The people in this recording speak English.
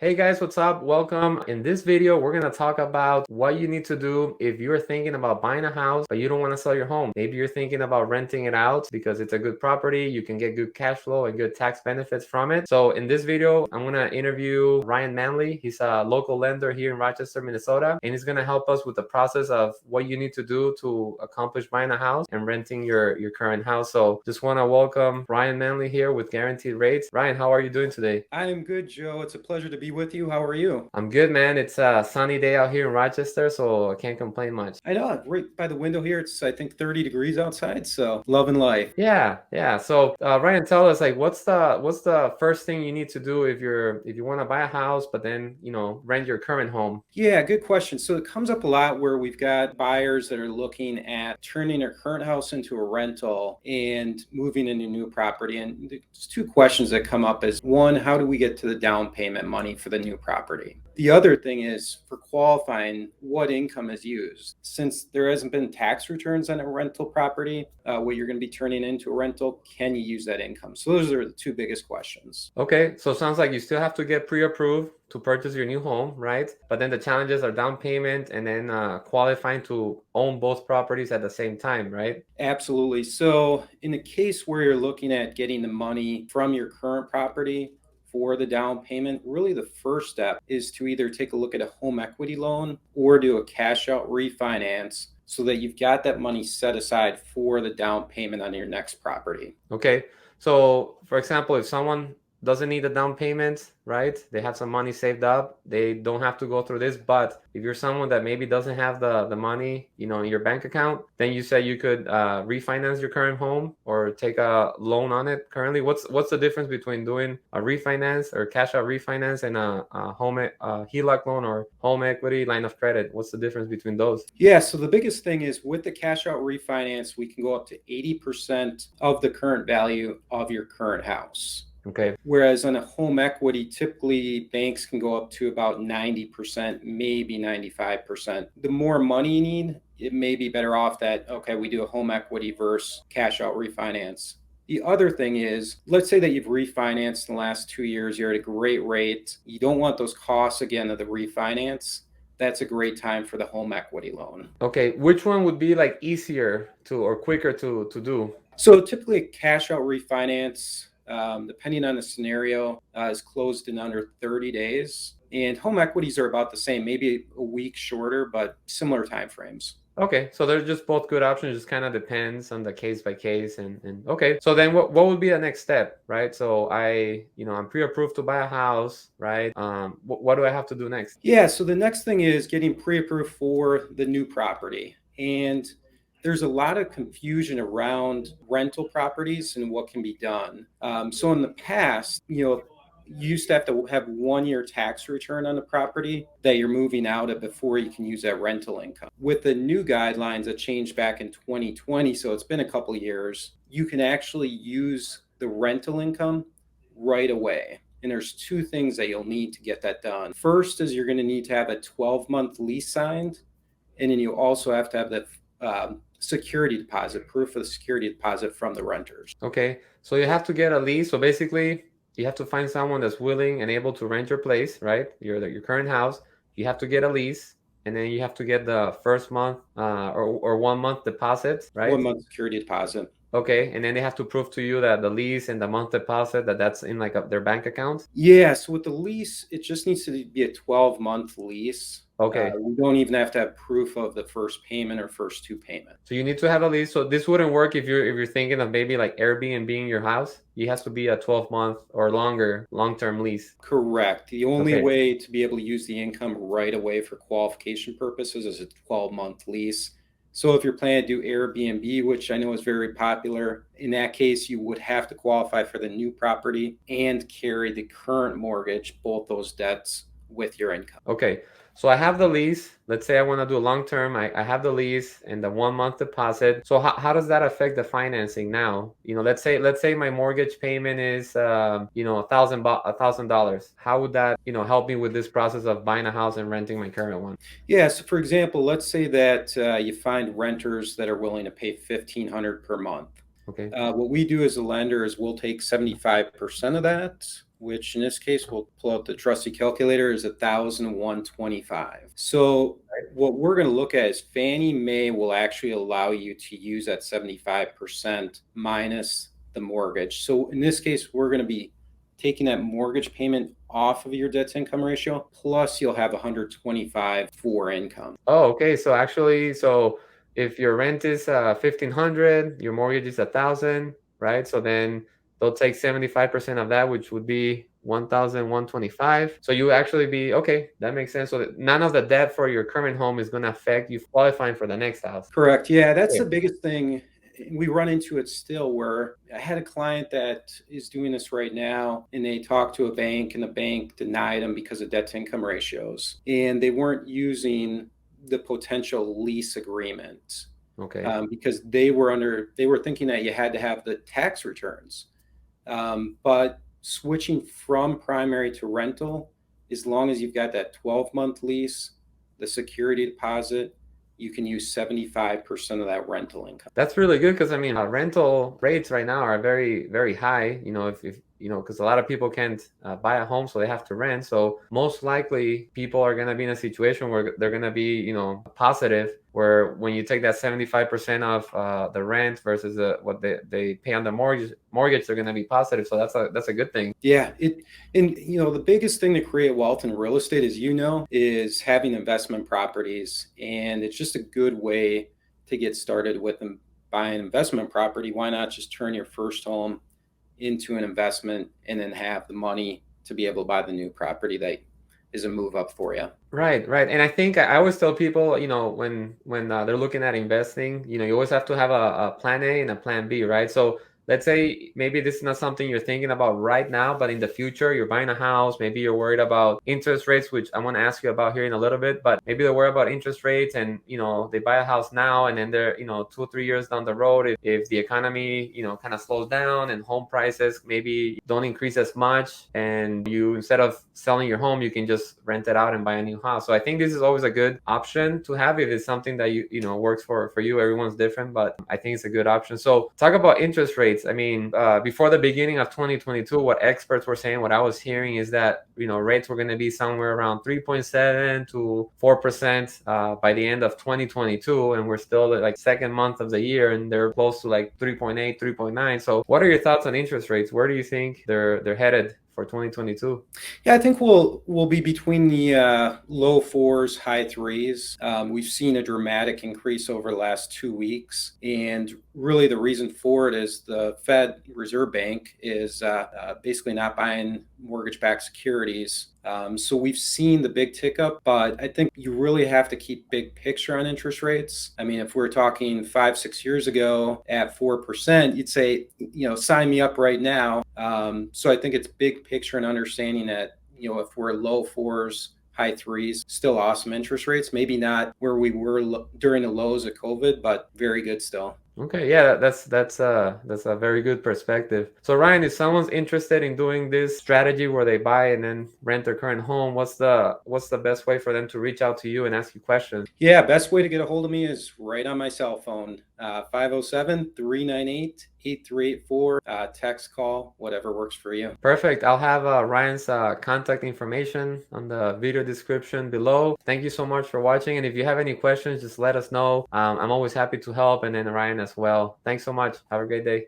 Hey guys, what's up? Welcome. In this video, we're going to talk about what you need to do if you're thinking about buying a house, but you don't want to sell your home. Maybe you're thinking about renting it out because it's a good property. You can get good cash flow and good tax benefits from it. So in this video, I'm going to interview Ryan Manley. He's a local lender here in Rochester, Minnesota, and he's going to help us with the process of what you need to do to accomplish buying a house and renting your current house. So just want to welcome Ryan Manley here with Guaranteed Rates. Ryan, how are you doing today? I am good, Joe. It's a pleasure to be with you. How are you? I'm good, man. It's a sunny day out here in Rochester, so I can't complain much. I know, right by the window here, it's I think 30 degrees outside, so loving life. Yeah. So, Ryan, tell us like what's the first thing you need to do if you want to buy a house, but then rent your current home. Yeah, good question. So it comes up a lot where we've got buyers that are looking at turning their current house into a rental and moving into new property. And there's two questions that come up is one, how do we get to the down payment money for the new property? The other thing is for qualifying, what income is used? Since there hasn't been tax returns on a rental property, what you're going to be turning into a rental, can you use that income? So those are the two biggest questions. Okay, so sounds like you still have to get pre-approved to purchase your new home, right? But then the challenges are down payment and then qualifying to own both properties at the same time, right? Absolutely. So in the case where you're looking at getting the money from your current property for the down payment, really the first step is to either take a look at a home equity loan or do a cash out refinance so that you've got that money set aside for the down payment on your next property. Okay, so for example, if someone doesn't need a down payment, right? They have some money saved up. They don't have to go through this. But if you're someone that maybe doesn't have the money, in your bank account, then you say you could refinance your current home or take a loan on it currently. What's the difference between doing a refinance or cash out refinance and a HELOC loan or home equity line of credit? What's the difference between those? Yeah, so the biggest thing is with the cash out refinance, we can go up to 80% of the current value of your current house. Okay. Whereas on a home equity, typically banks can go up to about 90%, maybe 95%. The more money you need, it may be better off that, okay, we do a home equity versus cash out refinance. The other thing is, let's say that you've refinanced in the last 2 years, you're at a great rate. You don't want those costs again of the refinance. That's a great time for the home equity loan. Okay, which one would be like easier to or quicker to do? So typically a cash out refinance, depending on the scenario, is closed in under 30 days. And home equities are about the same, maybe a week shorter, but similar timeframes. Okay, so they're just both good options. Just kind of depends on the case by case. And okay, so then what would be the next step, right? So I'm pre-approved to buy a house, right? What do I have to do next? Yeah, so the next thing is getting pre-approved for the new property. And there's a lot of confusion around rental properties and what can be done. So in the past, you used to have 1 year tax return on the property that you're moving out of before you can use that rental income. With the new guidelines that changed back in 2020, so it's been a couple of years, you can actually use the rental income right away. And there's two things that you'll need to get that done. First is you're going to need to have a 12-month lease signed, and then you also have to have the security deposit, proof of the security deposit from the renters. Okay, so you have to get a lease. So basically, you have to find someone that's willing and able to rent your place, right? Your current house. You have to get a lease, and then you have to get the first month or 1 month deposit, right? 1 month security deposit. Okay, and then they have to prove to you that the lease and the month deposit that's in like their bank account. Yeah, so with the lease, it just needs to be a 12-month lease. Okay. We don't even have to have proof of the first payment or first two payments. So you need to have a lease. So this wouldn't work if you're thinking of maybe like Airbnb your house. It has to be a 12-month or longer long-term lease. Correct. The only Okay. way to be able to use the income right away for qualification purposes is a 12-month lease. So if you're planning to do Airbnb, which I know is very popular, in that case, you would have to qualify for the new property and carry the current mortgage, both those debts with your income. Okay. So I have the lease. Let's say I want to do a long term. I have the lease and the 1 month deposit. So how does that affect the financing now? Let's say my mortgage payment is $1,000. How would that help me with this process of buying a house and renting my current one? Yeah, so for example, let's say that you find renters that are willing to pay $1,500 per month. Okay. What we do as a lender is we'll take 75% of that. which in this case, we'll pull out the trusty calculator, is 1,125. So what we're going to look at is Fannie Mae will actually allow you to use that 75% minus the mortgage. So in this case, we're going to be taking that mortgage payment off of your debt to income ratio, plus you'll have 125 for income. Oh, okay. So actually, if your rent is 1,500, your mortgage is 1,000, right? So then they'll take 75% of that, which would be 1,125. So you actually be okay. That makes sense. So that none of the debt for your current home is going to affect you qualifying for the next house. Correct. Yeah, that's Okay. the biggest thing. We run into it still where I had a client that is doing this right now, and they talked to a bank, and the bank denied them because of debt to income ratios, and they weren't using the potential lease agreement Okay. because they were thinking that you had to have the tax returns. But switching from primary to rental, as long as you've got that 12-month lease, the security deposit, you can use 75% of that rental income. That's really good because I mean, rental rates right now are very, very high. If because a lot of people can't buy a home, so they have to rent. So most likely, people are gonna be in a situation where they're gonna be, positive. Where when you take that 75% of the rent versus what they pay on the mortgage, they're gonna be positive. So that's a good thing. Yeah, the biggest thing to create wealth in real estate, as you know, is having investment properties, and it's just a good way to get started with them buying investment property. Why not just turn your first home into an investment and then have the money to be able to buy the new property that is a move up for you? Right, right. And I think I always tell people, when they're looking at investing, you always have to have a plan A and a plan B, right? So let's say maybe this is not something you're thinking about right now, but in the future, you're buying a house, maybe you're worried about interest rates, which I want to ask you about here in a little bit, but maybe they're worried about interest rates and, they buy a house now and then they're, 2 or 3 years down the road, if the economy, kind of slows down and home prices maybe don't increase as much and you, instead of selling your home, you can just rent it out and buy a new house. So I think this is always a good option to have if it's something that works for you. Everyone's different, but I think it's a good option. So talk about interest rates. I mean, before the beginning of 2022, what experts were saying, what I was hearing is that rates were going to be somewhere around 3.7 to 4% by the end of 2022, and we're still at like second month of the year, and they're close to like 3.8, 3.9. So what are your thoughts on interest rates? Where do you think they're headed for 2022? Yeah, I think we'll be between the low fours, high threes. We've seen a dramatic increase over the last 2 weeks, and really the reason for it is the Fed Reserve Bank is basically not buying mortgage-backed securities. So we've seen the big tick up, but I think you really have to keep big picture on interest rates. I mean, if we're talking 5, 6 years ago at 4%, you'd say, sign me up right now. So I think it's big picture and understanding that, if we're low fours, high threes, still awesome interest rates. Maybe not where we were during the lows of COVID, but very good still. Okay, yeah, that's a very good perspective. So Ryan, if someone's interested in doing this strategy where they buy and then rent their current home, what's the best way for them to reach out to you and ask you questions? Yeah, best way to get a hold of me is right on my cell phone, 507-398-8384, text, call, whatever works for you. Perfect. I'll have Ryan's contact information on the video description below. Thank you so much for watching. And if you have any questions, just let us know. I'm always happy to help, and then Ryan as well. Thanks so much. Have a great day.